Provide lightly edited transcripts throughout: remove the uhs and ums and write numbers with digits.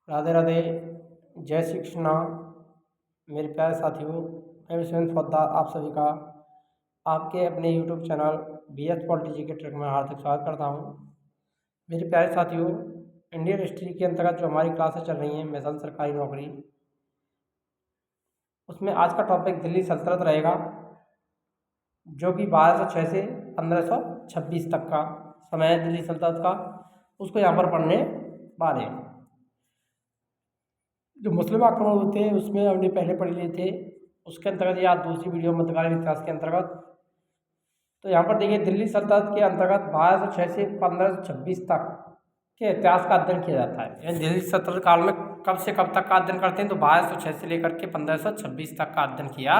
राधे राधे। जय श्री कृष्णा। मेरे प्यारे साथियों, मैं विश्वेंद्र पोद्दार आप सभी का आपके अपने यूट्यूब चैनल BS पॉलिटी के ट्रैक में हार्दिक स्वागत करता हूं। मेरे प्यारे साथियों, इंडियन हिस्ट्री के अंतर्गत जो हमारी क्लासेस चल रही हैं मिशन सरकारी नौकरी, उसमें आज का टॉपिक दिल्ली सल्तनत रहेगा, जो कि 1206 से 1526 तक का समय है दिल्ली सल्तनत का। उसको यहाँ पर पढ़ने वाले हैं। जो मुस्लिम आक्रमण होते हैं उसमें हमने पहले पढ़ लिए थे, उसके अंतर्गत या दूसरी वीडियो मध्यकालीन इतिहास के अंतर्गत। तो यहाँ पर देखिए, दिल्ली सल्तनत के अंतर्गत 1206 से 1526 तक के इतिहास का अध्ययन किया जाता है। यानी दिल्ली सल्तनत काल में कब से कब तक का अध्ययन करते हैं, तो 1206 से लेकर के 1526 तक का अध्ययन किया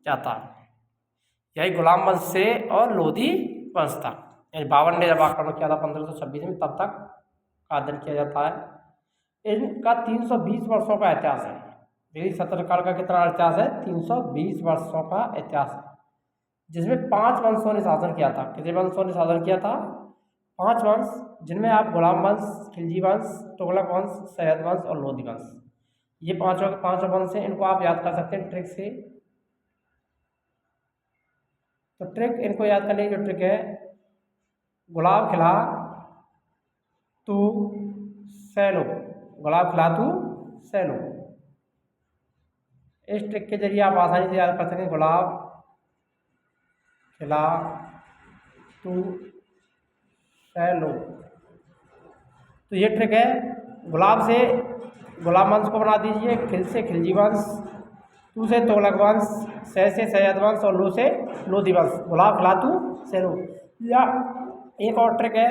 जाता है। यही गुलाम वंश से और लोधी वंश तक, यानी बाबर ने जब आक्रमण किया था 1526 में, तब तक का अध्ययन किया जाता है। इनका 320 वर्षों का इतिहास है। दिल्ली सल्तनत काल का कितना इतिहास है? 320 वर्षों का इतिहास है, जिसमें 5 वंशों ने शासन किया था। कितने वंशों ने शासन किया था? 5 वंश, जिनमें आप गुलाम वंश, खिलजी वंश, तुगलक वंश, सैयद वंश और लोधी वंश, ये पांचों वंश हैं। इनको आप याद कर सकते हैं ट्रिक से। तो ट्रिक, इनको याद करने की जो ट्रिक है, गुलाब खिला तू सैलो, गुलाब खिला तू सैलो। इस ट्रिक के जरिए आप आसानी से याद कर सकें, गुलाब खिला तू सैलो। तो ये ट्रिक है। गुलाब से गुलाम वंश को बना दीजिए, खिल से खिलजी वंश, तू से तुगलक वंश, सै से सैयद वंश और लो से लोधी वंश। गुलाब खिला तू सैलो। या एक और ट्रिक है,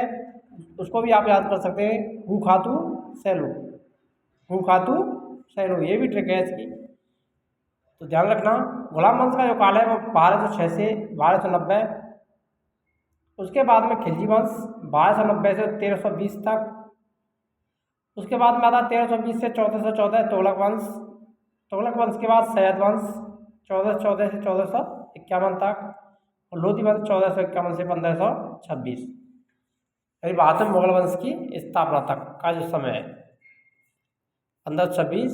उसको भी आप याद कर सकते हैं, हू खातू सैलो, हू खातू सैलो। ये भी ट्रिक है इसकी, तो ध्यान रखना। गुलाम वंश का जो काल है वो 1206 से 1290, उसके बाद में खिलजी वंश 1290 से 1320 तक, उसके बाद में आता 1320 से 1414 तुगलक वंश, तुगलक वंश के बाद सैयद वंश 1414 से 1451 तक, और लोधी वंश 1451 से 1526। यानी बाद में मुगल वंश की स्थापना तक का जो समय है 1526,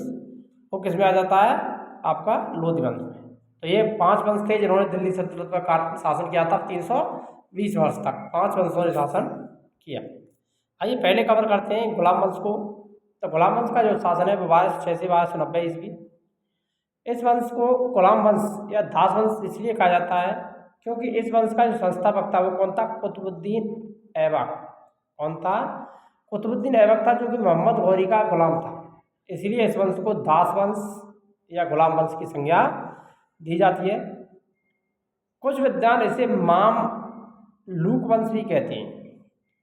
वो किस में आ जाता है? आपका लोधी वंश में। तो ये 5 वंश थे जिन्होंने दिल्ली सल्तनत पर शासन किया था 320 वर्ष तक। 5 वंशों ने शासन किया। आइए पहले कवर करते हैं गुलाम वंश को। तो गुलाम वंश का जो शासन है वो 1206 से 1290 ईस्वी। इस वंश को गुलाम वंश या दास वंश इसलिए कहा जाता है क्योंकि इस वंश का जो संस्थापक था वो कौन था? कुतुबुद्दीन ऐबक। कौन था? कुतुबुद्दीन ऐबक था, जो कि मोहम्मद गौरी का गुलाम था। इसलिए इस वंश को दास वंश या गुलाम वंश की संज्ञा दी जाती है। कुछ विद्वान इसे मामलूक वंश भी कहते हैं,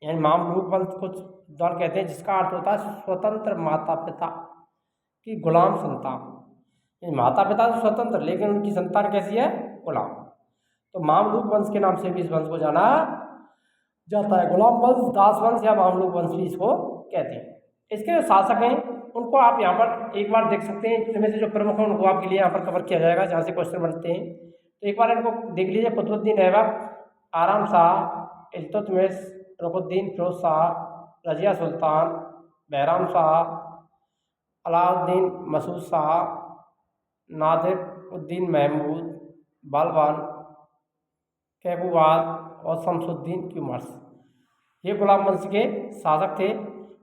यानी मामलूक वंश कुछ विद्वान कहते हैं, जिसका अर्थ होता है स्वतंत्र माता पिता की गुलाम संतान। माता पिता तो स्वतंत्र, लेकिन उनकी संतान कैसी है? गुलाम। तो मामलूक वंश के नाम से भी इस वंश को जाना जाता है। गुलाम वंश, दास वंश या मामलूक वंश भी इसको कहते हैं। इसके जो शासक हैं उनको आप यहाँ पर एक बार देख सकते हैं। इनमें से जो प्रमुख हैं उनको आपके लिए यहाँ पर कवर किया जाएगा, जहाँ से क्वेश्चन बनते हैं। तो एक बार इनको देख लीजिए। कुतुबुद्दीन ऐबक, आराम शाह, इल्तुतमिश, रुकुनुद्दीन फिरोज शाह, रजिया सुल्तान, बहराम शाह, अलाउद्दीन मसूद शाह, नादिर उद्दीन महमूद, बलबन, कैकुबाद और शमसुद्दीन क्यूमर्स, ये गुलाम वंश के शासक थे।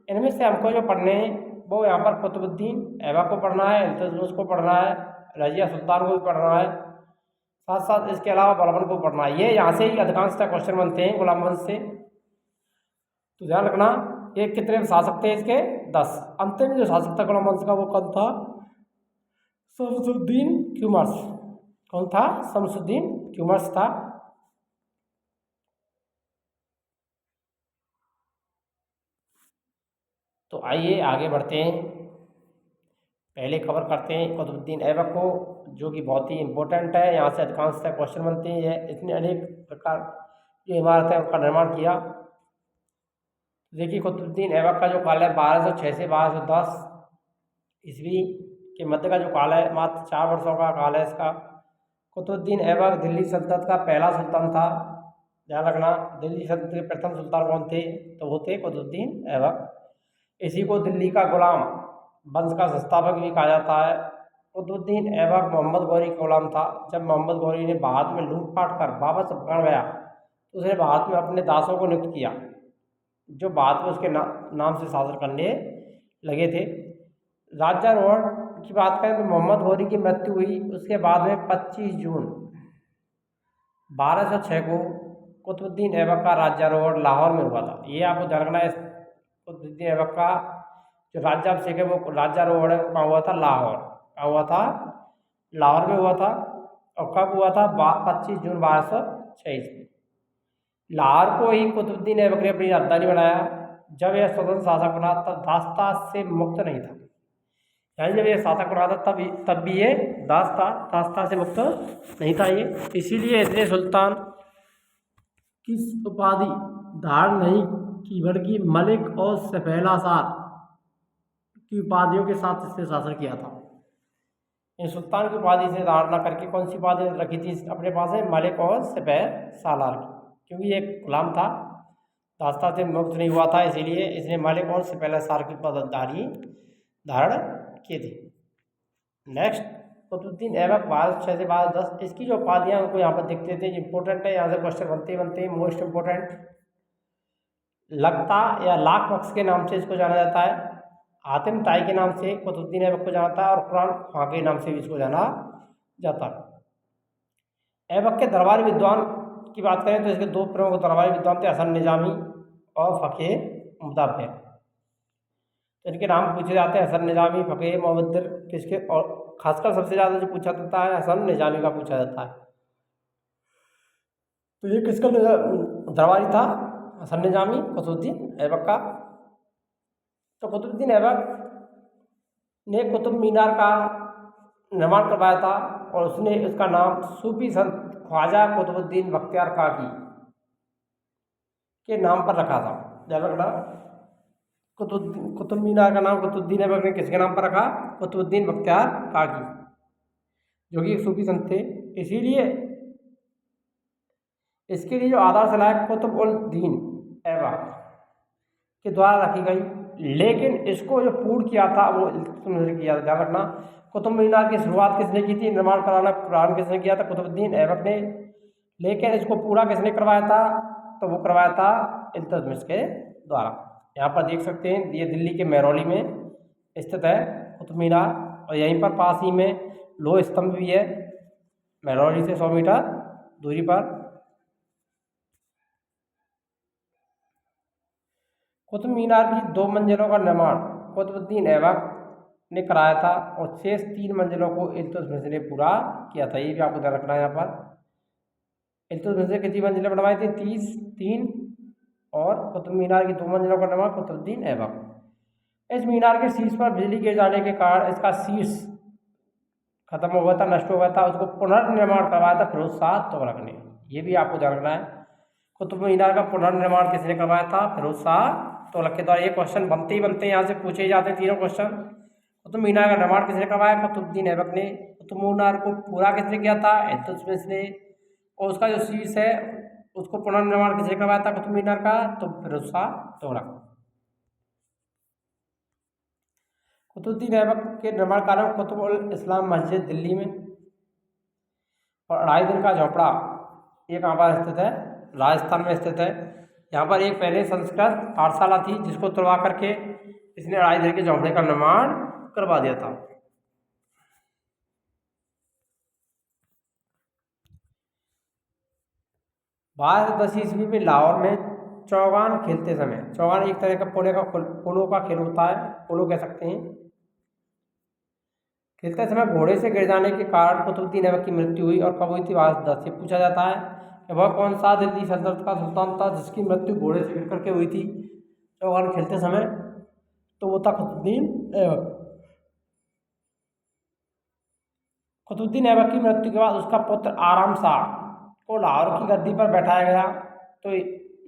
इनमें से हमको जो पढ़ने हैं वो यहाँ पर कुतुबुद्दीन ऐबक को पढ़ना है, इल्तुतमिश को पढ़ना है, रजिया सुल्तान को भी पढ़ना है, साथ साथ इसके अलावा बलबन को पढ़ना है। ये यहाँ से ही अधिकांशतः क्वेश्चन बनते हैं गुलाम वंश से। तो ध्यान रखना, ये कितने शासक थे इसके? 10। अंतिम जो शासक था गुलाम वंश का वो कौन था? शमसुद्दीन क्यूमर्स। कौन था? शमसुद्दीन क्यूमर्स था। तो आइए आगे बढ़ते हैं। पहले कवर करते हैं कुतुबुद्दीन ऐबक को, जो कि बहुत ही इंपॉर्टेंट है। यहाँ से अधिकांशतः क्वेश्चन बनते हैं। इसने अनेक प्रकार की इमारतें उनका निर्माण किया। देखिए, कुतुबुद्दीन ऐबक का जो काल है 1206 से 1210 ईस्वी के मध्य का जो काल है, मात्र 4 वर्षों का काल है इसका। कुतुबुद्दीन ऐबक दिल्ली सल्तनत का पहला सुल्तान था। ध्यान रखना, दिल्ली सल्तनत के प्रथम सुल्तान कौन थे? तो वो थे कुतुबुद्दीन ऐबक। इसी को दिल्ली का गुलाम वंश का संस्थापक भी कहा जाता है। कुतुबुद्दीन ऐबक मोहम्मद गौरी का गुलाम था। जब मोहम्मद गौरी ने भारत में लूटपाट कर वापस अफगान गया तो उसने भारत में अपने दासों को नियुक्त किया, जो बाद में उसके नाम से शासन करने लगे थे। राज्यारोहण की बात करें तो मोहम्मद गौरी की मृत्यु हुई उसके बाद में 25 जून 1206 को कुतुबुद्दीन ऐबक का राज्यारोहण लाहौर में हुआ था। ये आपको ध्यान रखना है, कुतुबुद्दीन ऐबक का जो राज्याभिषेक है वो राज्यारोहण है, कहाँ हुआ था? लाहौर। कहाँ हुआ था? लाहौर में हुआ था। और कब हुआ था? 25 जून 1206 ईस्वी। लाहौर को ही कुतुबुद्दीन ऐबक ने अपनी राजधानी बनाया। जब यह स्वतंत्र शासक बना तब दास्ता से मुक्त नहीं था, यानी जब ये शासक बना था तब भी ये दास्ता से मुक्त नहीं था ये। इसीलिए इसने सुल्तान की उपाधि धारण नहीं की, बल्कि मलिक और सफेलासार की उपाधियों के साथ इसने शासन किया था। इन सुल्तान की उपाधि से धारणा करके कौन सी उपाधि रखी थी अपने पास है? मलिक और सफेलासार की, क्योंकि ये गुलाम था, दास्ता से मुक्त नहीं हुआ था, इसीलिए इसने मलिक और सफेलासार की पदधारी धारण किए थे। नेक्स्ट, कुतुबुद्दीन ऐबक 1206 से 1210, इसकी जो उपाधियाँ उनको यहाँ पर देखते थे, इंपॉर्टेंट है, यहाँ से क्वेश्चन बनते हैं। मोस्ट इंपॉर्टेंट, लखता या लाख बख्श के नाम से इसको जाना जाता है। हातिम ताई के नाम से कुतुबुद्दीन ऐबक को जाना जाता है, और कुरान खां के नाम से भी इसको जाना जाता है। ऐबक के दरबारी विद्वान की बात करें तो इसके दो प्रमुख दरबारी विद्वान थे, हसन निजामी और फ़कीह मुदब्बिर। तो इनके नाम पूछे जाते हैं, हसन निजामी, फ़कीह मुदब्बिर। किसके? और खासकर सबसे ज़्यादा जो पूछा जाता है हसन निजामी का पूछा जाता है। तो ये किसका दरबारी था? हसन निजामी, कुतुबुद्दीन ऐबक का। तो कुतुबुद्दीन ऐबक ने कुतुब मीनार का निर्माण करवाया था, और उसने उसका नाम सूफी संत ख्वाजा कुतुबुद्दीन बख्तियार काकी के नाम पर रखा था। ध्यान रखना, कुतुब मीनार का नाम कुतुबुद्दीन ऐबक ने किसके नाम पर रखा? कुतुबुद्दीन बख्तियार काकी, जो कि एक सूफी संत थे। इसीलिए इसके लिए जो आधारशिला है कुतुब उल दीन ऐबक के द्वारा रखी गई, लेकिन इसको जो पूर्ण किया था वो इल्तुतमिश ने किया था। ध्यान रखना, कुतुब मीनार की शुरुआत किसने की थी? निर्माण कराना कुरान किसने किया था? कुतुबुद्दीन ऐबक ने। लेकिन इसको पूरा किसने करवाया था? तो वो करवाया था इल्तुतमिश के द्वारा। यहाँ पर देख सकते हैं, ये दिल्ली के महरौली में स्थित है कुतुब मीनार, और यहीं पर पास ही में लोह स्तंभ भी है, महरौली से 100 मीटर दूरी पर। कुतुब मीनार की 2 मंजिलों का निर्माण कुतुबुद्दीन ऐबक ने कराया था, और शेष 3 मंजिलों को इल्तुतमिश ने पूरा किया था। ये भी आपको ध्यान रखना है। यहाँ पर इल्तुतमिश ने कितनी मंजिलें बनवाई थी? 3, और कुतुब मीनार की 2 मंजिलों का निर्माण कुतुबुद्दीन ऐबक। इस मीनार के शीर्ष पर बिजली गिर जाने के कारण इसका शीर्ष खत्म हो गया था, नष्ट हो गया था। उसको पुनर्निर्माण करवाया था फिरोज शाह तुगलक ने। ये भी आपको ध्यान रखना है। कुतुब मीनार का पुनर्निर्माण किसने करवाया था? फिरोज शाह तुगलक के द्वारा। ये क्वेश्चन बनते ही यहाँ से पूछे ही जाते हैं तीनों क्वेश्चन। कुतुब मीनार का निर्माण किसने करवाया? कुतुबुद्दीन ऐबक ने। कुतुब मीनार को पूरा किसने किया था? इल्तुतमिश ने। और उसका जो शीर्ष है उसको पुनर्निर्माण किसने करवाया था कुतुब मीनार का? तो फिरोज शाह तुगलक। कुतुबुद्दीन ऐबक के निर्माण कारण कुतुब उल इस्लाम मस्जिद दिल्ली में, और 2.5 दिन का झोपड़ा ये कहाँ पर स्थित है? राजस्थान में स्थित है। यहाँ पर एक पहले संस्कृत पाठशाला थी, जिसको तुड़वा करके इसने 2.5 दिन के झोपड़े का निर्माण करवा दिया था। बारह 10 ईस्वी में लाहौर में चौगान खेलते समय, चौगान एक तरह का पोलो का खेल होता है, पोलो कह सकते हैं। खेलते समय घोड़े से गिर जाने के कारण कुतुबुद्दीन ऐबक की मृत्यु हुई, और कब हुई थी? 1210 से पूछा जाता है कि वह कौन सा दिल्ली सल्तनत का सुल्तान था जिसकी मृत्यु घोड़े से गिर करके हुई थी चौगान खेलते समय? तो वो था कुतुबुद्दीन ऐबक। कुतुबुद्दीन ऐबक की मृत्यु के बाद उसका पुत्र आराम शाह को लाहौर की गद्दी पर बैठाया गया, तो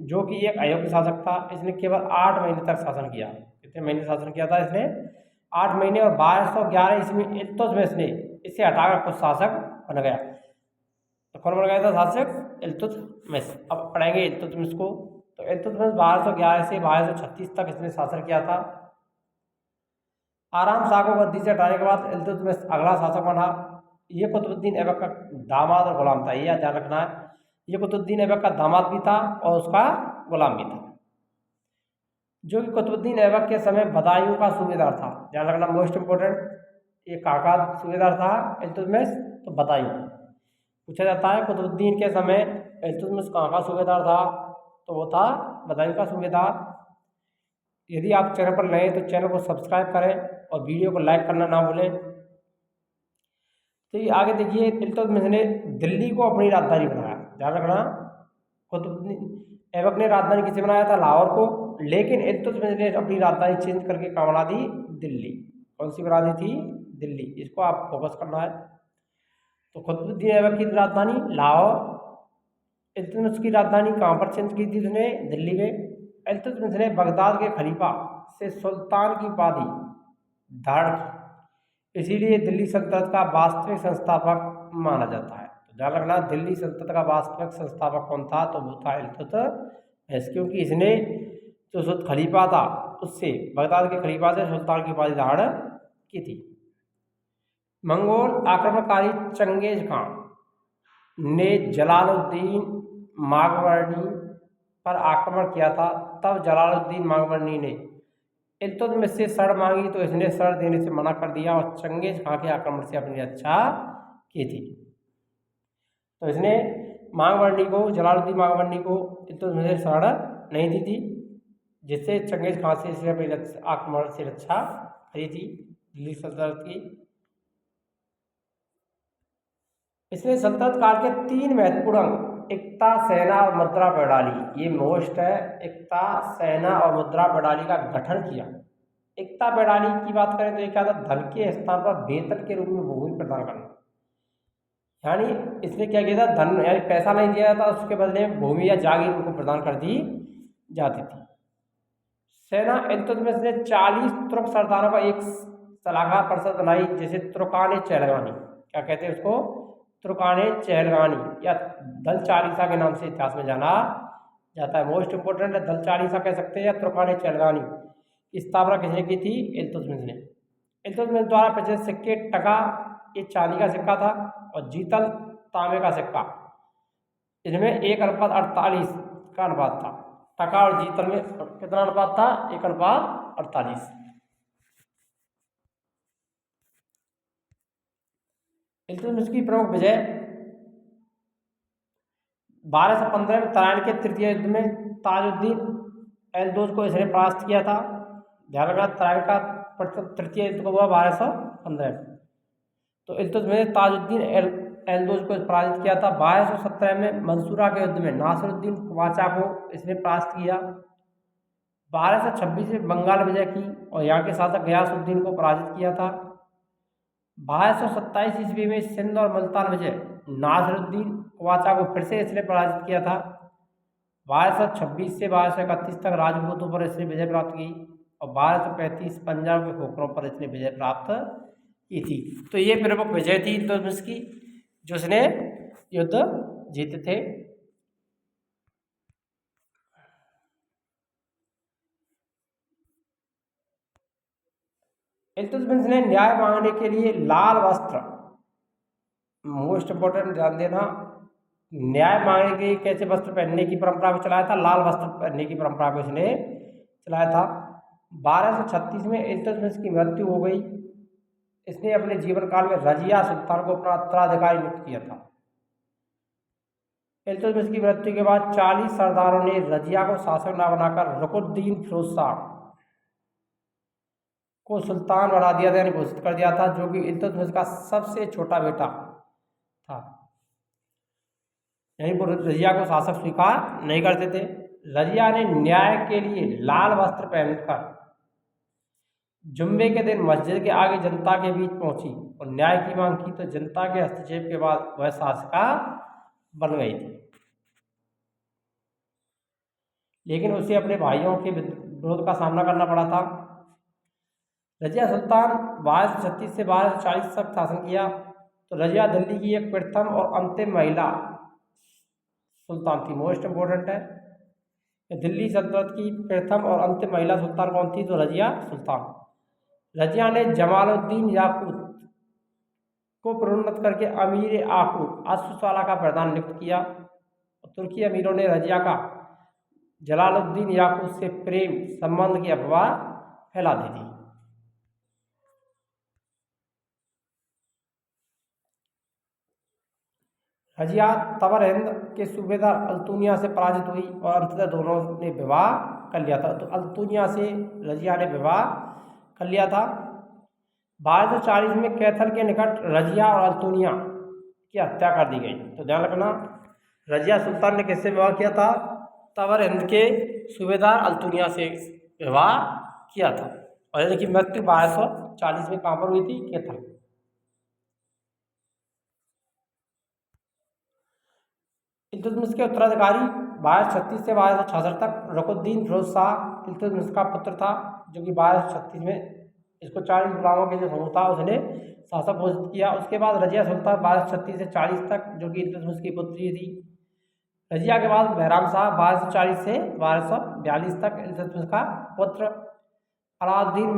जो कि एक अयोग्य शासक था। इसने केवल 8 महीने तक शासन किया। कितने महीने शासन किया था इसने? 8 महीने। और 1211 ईस्वी में इल्तुतमिश ने इसे हटाकर खुद शासक बन गया। तो कौन बन गया था शासक? इल्तुतमिश। अब पढ़ेंगे इल्तुतमिश को। तो इल्तुतमिश 1211 से 1236 तक इसने शासन किया था। आराम शाह को गद्दी से हटाने के बाद इल्तुतमिश अगला शासक बना। ये कुतुबुद्दीन ऐबक का दामाद और गुलाम था, ये याद ध्यान रखना है। ये कुतुबुद्दीन ऐबक का दामाद भी था और उसका गुलाम भी था, जो कि कुतुबुद्दीन ऐबक के समय बदायूं का सूबेदार था। ध्यान रखना, मोस्ट इंपोर्टेंट। ये काका सूबेदार था इल्तुतमिश, तो बदायूं पूछा जाता है। कुतुबुद्दीन के समय इल्तुतमिश कहाँ का सूबेदार था, तो वो था बदायूं का सूबेदार। यदि आप चैनल पर नए हैं तो चैनल को सब्सक्राइब करें और वीडियो को लाइक करना ना भूलें। तो ये आगे देखिए, इल्तुतमिश ने दिल्ली को अपनी राजधानी बनाया। ध्यान रखना, कुतुबुद्दीन ऐबक ने राजधानी किसे बनाया था, लाहौर को, लेकिन इल्तुतमिश ने अपनी राजधानी चेंज करके कहाँ बना दी, दिल्ली। कौन सी बना दी थी, दिल्ली। इसको आप फोकस करना है। तो कुतुबुद्दीन ऐबक की राजधानी लाहौर, इल्तुतमिश की राजधानी कहाँ पर चेंज की थी उसने, दिल्ली में। इल्तुतमिश ने बगदाद के खलीफा से सुल्तान की उपाधि धारण की, इसीलिए दिल्ली सल्तनत का वास्तविक संस्थापक माना जाता है। तो ध्यान रखना, दिल्ली सल्तनत का वास्तविक संस्थापक कौन था, तो वो था इल्तुतमिश, क्योंकि इसने जो खलीफा था उससे, बगदाद के खलीफा से सुल्तान की उपाधि धारण की थी। मंगोल आक्रमणकारी चंगेज खान ने जलालुद्दीन मागवर्णी पर आक्रमण किया था। तब जलालुद्दीन मागवर्णी ने इल्तुतमिश से शरण मांगी, तो इसने शरण देने से मना कर दिया और चंगेज खान के आक्रमण से अपनी रक्षा की थी। तो इसने मागवर्णी को, जलालुद्दीन मागवर्णी को इल्तुतमिश से शरण नहीं दी थी, जिससे चंगेज खान से इसने अपनी आक्रमण से रक्षा करी थी दिल्ली सल्तनत की। इसने सल्तनत काल के 3 महत्वपूर्ण अंग, एकता, सेना और मुद्रा प्रणाली, ये मोस्ट है, एकता, सेना और मुद्रा प्रणाली का गठन किया। एकता प्रणाली की बात करें तो ये क्या था, धन के स्थान पर वेतन के रूप में भूमि प्रदान करना। यानी इसने क्या किया था, धन यानी पैसा नहीं दिया जाता, उसके बदले में भूमि या जागीर उनको प्रदान कर दी जाती थी। सेना, इल्तुतमिश ने 40 तुर्क सरदारों का एक सलाहकार परिषद बनाई, जैसे तुर्कान चहलगानी, क्या कहते हैं उसको, तुर्कान चहलगानी, या दल चालीसा के नाम से इतिहास में जाना जाता है। मोस्ट इंपोर्टेंट है, दल चालीसा कह सकते हैं या तुर्कान चहलगानी की स्थापना किसने की थी, इल्तुतमिश ने। इल्तुतमिश द्वारा प्रचलित सिक्के, टका, ये चांदी का सिक्का था, और जीतल तांबे का सिक्का, इनमें 1:48 का अनुपात था। टका और जीतल में कितना अनुपात था, 1:48। इल्तुतमिश की प्रमुख विजय, 1215 में तराइन के तृतीय युद्ध में ताजुद्दीन एलदोज को इसने परास्त किया था। ध्यान रखना, तराइन का तृतीय युद्ध को हुआ 1215 में। तो इल्तुतमिश ने ताजुद्दीन एलदोज को पराजित किया था। 1217 में मंसूरा के युद्ध में नासिरुद्दीन कुवाचा को इसने परास्त किया। 1226 में बंगाल विजय की और यहाँ के शासक गयासुद्दीन को पराजित किया था। 1227 ईस्वी में सिंध और मुल्तान विजय, नासिरुद्दीन कुवाचा को फिर से इसने पराजित किया था। 1226 से 1231 तक राजपूतों पर इसने विजय प्राप्त की और 1235 पंजाब के खोखरों पर इसने विजय प्राप्त की थी। तो ये प्रमुख विजय थी इल्तुतमिश की, जो इसने युद्ध जीते थे। इल्तुतमिश ने न्याय मांगने के लिए लाल वस्त्र, मोस्ट इंपोर्टेंट ध्यान देना, न्याय मांगने के लिए कैसे वस्त्र पहनने की परंपरा को चलाया था, लाल वस्त्र पहनने की परंपरा को इसने चलाया था। 1236 में इल्तुतमिश की मृत्यु हो गई। इसने अपने जीवन काल में रजिया सुल्तान को अपना उत्तराधिकारी नियुक्त किया था। इल्तुतमिश की मृत्यु के बाद 40 सरदारों ने रजिया को शासक न बनाकर रुकुनुद्दीन फिरोज शाह को सुल्तान बना दिया था, यानी घोषित कर दिया था, जो कि इल्तुतमिश का सबसे छोटा बेटा था। यानी वो रजिया को शासक स्वीकार नहीं करते थे। रजिया ने न्याय के लिए लाल वस्त्र पहनकर जुम्मे के दिन मस्जिद के आगे जनता के बीच पहुंची और न्याय की मांग की, तो जनता के हस्तक्षेप के बाद वह शासिका बन गई थी। लेकिन उसे अपने भाइयों के विरोध का सामना करना पड़ा था। रजिया सुल्तान 1236 से 1240 तक शासन किया। तो रजिया दिल्ली की एक प्रथम और अंतिम महिला सुल्तान थी। मोस्ट इम्पोर्टेंट है, दिल्ली सल्तनत की प्रथम और अंतिम महिला सुल्तान कौन थी, तो रजिया सुल्तान। रजिया ने जमालुद्दीन याकूत को प्रोन्नत करके अमीर आकूत अश्वशाला का प्रधान नियुक्त किया। तुर्की अमीरों ने रजिया का जलालुद्दीन याकूत से प्रेम संबंध की अफवाह फैला दी थी। रजिया तबर हिंद के सूबेदार अल्तुनिया से पराजित हुई और अंततः दोनों ने विवाह कर लिया था। तो अल्तुनिया से रजिया ने विवाह कर लिया था। 1240 में कैथल के निकट रजिया और अल्तुनिया की हत्या कर दी गई। तो ध्यान रखना, रजिया सुल्तान ने किससे विवाह किया था? तबर हिंद के सूबेदार अल्तुनिया से विवाह किया था। और इनकी मृत्यु 1240 में कहाँ पर हुई थी? कैथल। इल्तुतमिश के उत्तराधिकारी 1236 से 1266 तक रुकनुद्दीन फिरोज शाह इल्तुतमिश का पुत्र था, जो कि 1236 में इसको 40 गुलामों के जो समूह था उसने शासक घोषित किया। उसके बाद रजिया सुल्तान 1236 से 40 तक, जो कि इल्तुतमिश की पुत्री थी। रजिया के बाद बहराम शाह 1240 से 1242 तक इल्तुतमिश का पुत्र। अलाउद्दीन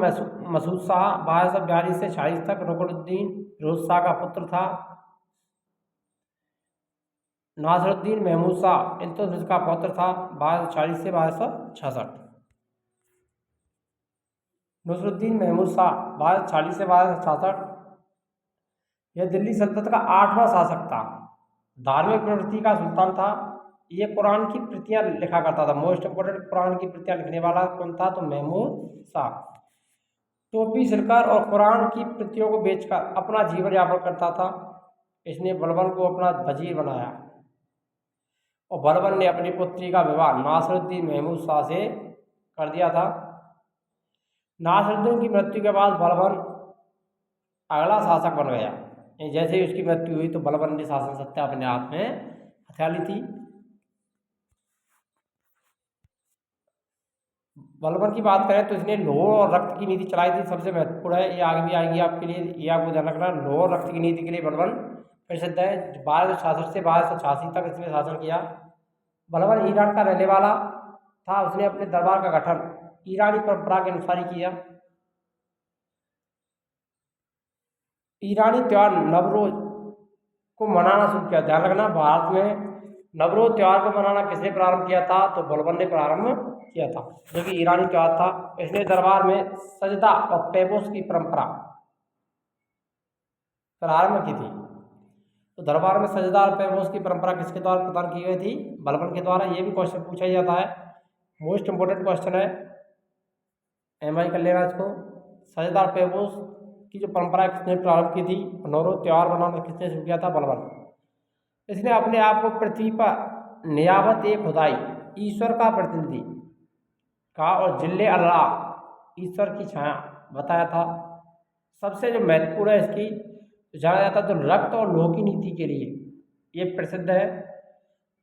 मसूद शाह 1242 से 40 तक रुकनुद्दीन फिरोज शाह का पुत्र था। नासिरुद्दीन महमूद शाह इल्तुतमिश का पौत्र था 1240 से 1266। नसरुद्दीन महमूद शाह 1240 से 1266 यह दिल्ली सल्तनत का 8वां शासक था। धार्मिक प्रवृत्ति का सुल्तान था। ये कुरान की प्रतियां लिखा करता था। मोस्ट इम्पोर्टेंट कुरान की प्रतियां लिखने वाला कौन था? तो महमूद शाह। टोपी सिलकर और कुरान की प्रतियों को बेचकर अपना जीवन यापन करता था। इसने बलबन को अपना वजीर बनाया और बलबन ने अपनी पुत्री का विवाह नासिरुद्दीन महमूद शाह से कर दिया था। नासिरुद्दीन की मृत्यु के बाद बलबन अगला शासक बन गया। जैसे ही उसकी मृत्यु हुई तो बलबन ने शासन सत्ता अपने हाथ में हथिया ली थी। बलबन की बात करें तो इसने लोह और रक्त की नीति चलाई थी। सबसे महत्वपूर्ण है, ये आगे भी आएगी आपके लिए, ये आपको ध्यान रखना। लोह और रक्त की नीति के लिए बलबन प्रसिद्ध है। 1266 से 1286 तक इसने शासन किया। बलबन ईरान का रहने वाला था। उसने अपने दरबार का गठन ईरानी परंपरा के अनुसार ही किया। ईरानी त्यौहार नवरोज को मनाना शुरू किया। ध्यान रखना, भारत में नवरोज त्यौहार को मनाना किसने प्रारंभ किया था? तो बलबन ने प्रारंभ किया था, जो कि ईरानी त्यौहार था। इसने दरबार में सजदा और पैबोस की परंपरा प्रारंभ की थी। तो दरबार में सजदा और पैबोस की परंपरा किसके द्वारा प्रदान की गई थी? बलबन के द्वारा। ये भी क्वेश्चन पूछा जाता है, मोस्ट इंपोर्टेंट क्वेश्चन है, एमआई कर लेना इसको। सजदा और पैबोस की जो परंपरा किसने प्रारंभ की थी? नवरोज त्यौहार मनाना किसने शुरू किया था? बलबन। इसने अपने आप को पृथ्वी पर नियाबत एक खुदाई ईश्वर का प्रतिनिधि कहा और जिल्ले अल्लाह ईश्वर की छाया बताया था। सबसे जो महत्वपूर्ण है इसकी जाना जाता तो रक्त और लोह की नीति के लिए ये प्रसिद्ध है।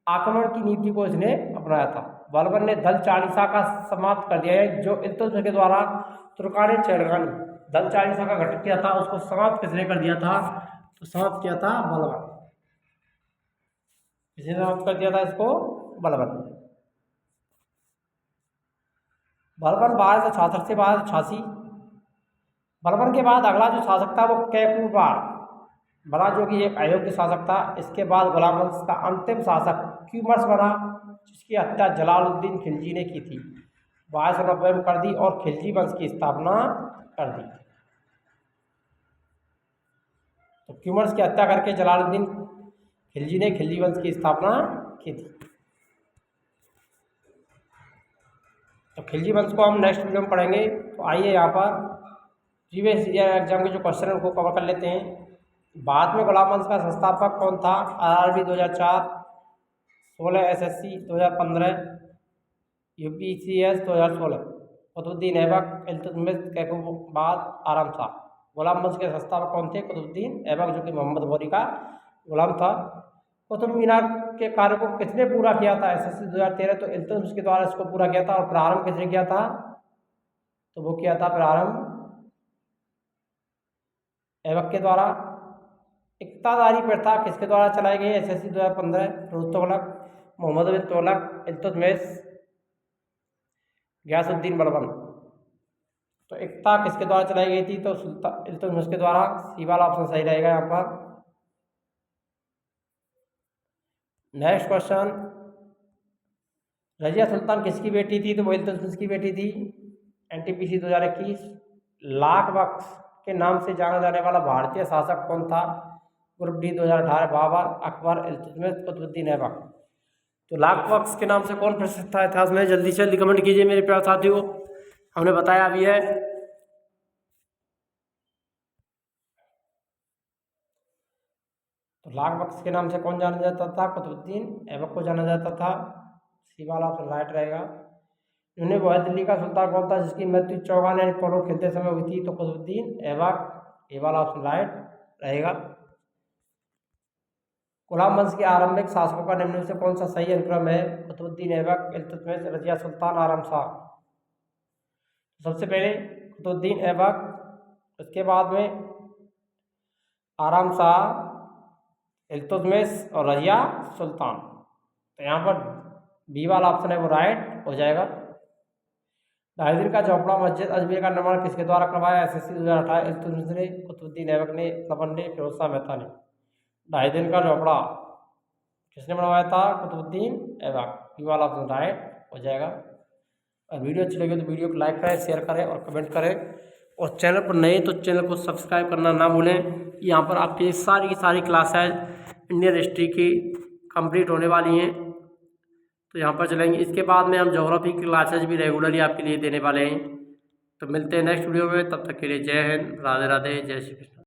आक्रमण की नीति को इसने अपनाया था। बलबन ने दल चालीसा का समाप्त कर दिया है, जो इल्तुतमिश के द्वारा तुर्कान चैरगानी दल चालीसा का गठन किया था, उसको समाप्त किसने कर दिया था? तो समाप्त किया था बलबन। किसने समाप्त कर दिया था इसको? बलबन। बलबन 1266 से 1286। बलबन के बाद अगला जो शासक था वो कैकूबार बना, जो कि एक अयोग्य शासक था। इसके बाद गुलाम वंश का अंतिम शासक क्यूमर्स बना, जिसकी हत्या जलालुद्दीन खिलजी ने की थी। 1290 में कर दी और खिलजी वंश की स्थापना कर दी। तो क्यूमर्स की हत्या करके जलालुद्दीन खिलजी ने खिलजी वंश की स्थापना की थी। तो खिलजी वंश को हम नेक्स्ट वीडियो में पढ़ेंगे। तो आइए यहाँ पर प्रीवियस ईयर एग्जाम के जो क्वेश्चन है उनको कवर कर लेते हैं। बाद में गुलाम वंश का संस्थापक कौन था? RRB 2004, 16 SSC 2015, UPCS 2016। Qutubuddin Aibak, Iltutmish, Kaikubad, आराम शाह। गुलाम वंश के संस्थापक कौन थे? कुतुबुद्दीन ऐबक, जो कि मोहम्मद गौरी का गुलाम था। कुतुब मीनार के कार्य को किसने पूरा किया था? SSC 2013। तो इल्तुतमिश के द्वारा इसको पूरा किया था। और प्रारंभ किसने किया था? तो वो किया था प्रारंभ ऐबक के द्वारा। इक्तादारी प्रथा किसके द्वारा चलाई गई? SSC 2015, फिरोज तुगलक, मोहम्मद बिन तुगलक, इल्तुतमिश, गयासुद्दीन बलबन। तो एकता किसके द्वारा चलाई गई थी? तो सुल्तान इल्तुतमिश के द्वारा। सी वाला ऑप्शन सही रहेगा यहाँ पर। नेक्स्ट क्वेश्चन, रजिया सुल्तान किसकी बेटी थी? तो वो इल्तुतमिश की बेटी थी। एनटीपीसी 2021। लाख बख्श के नाम से जाना जाने वाला भारतीय शासक कौन था? Group D 2018 Babar, Akbar, Iltutmish, Qutubuddin Aibak. तो लाख बख्श के नाम से कौन प्रसिद्ध था इतिहास में? जल्दी से जल्दी कमेंट कीजिए मेरे प्यारे साथियों, हमने बताया अभी है। तो लाख बख्श के नाम से कौन जाना जाता था? कुतुबुद्दीन ऐबक को जाना जाता था। सी वाला ऑप्शन राइट रहेगा। उन्हें वह दिल्ली का सुल्तान कौन था जिसकी मृत्यु चौगान यानी पोलो खेलते समय हुई थी? तो कुतुबुद्दीन ऐबक। ये वाला ऑप्शन राइट रहेगा। गुलाम वंश के आरंभिक शासकों का निम्न में से कौन सा सही अनुक्रम है? कुतुबुद्दीन ऐबक, इल्तुतमिश, रजिया सुल्तान, आराम शाह। सबसे पहले कुतुबुद्दीन ऐबक, उसके बाद में आराम शाह, इल्तुतमिश और रजिया सुल्तान। तो यहाँ पर बी वाला ऑप्शन है वो राइट हो जाएगा। 2.5 दिन का झोपड़ा मस्जिद अजमेर का निर्माण किसके द्वारा करवाया? एसएससी 2018, इल्तुतमिश ने, कुतुबुद्दीन ऐबक ने, लबन ने, फिरोज शाह मेहता ने। 2.5 दिन का झोपड़ा किसने बनवाया था? कुतुबुद्दीन ऐबक। बी वाला ऑप्शन राइट हो जाएगा। और वीडियो अच्छी लगी तो वीडियो को लाइक करें, शेयर करें और कमेंट करें। और चैनल पर नए तो चैनल को सब्सक्राइब करना ना भूलें। यहाँ पर आपकी सारी की सारी क्लासेज इंडियन हिस्ट्री की कंप्लीट होने वाली हैं, तो यहाँ पर चलेंगे। इसके बाद में हम ज्योग्राफी की क्लासेज भी रेगुलरली आपके लिए देने वाले हैं। तो मिलते हैं नेक्स्ट वीडियो में, तब तक के लिए जय हिंद, राधे राधे, जय श्री कृष्ण।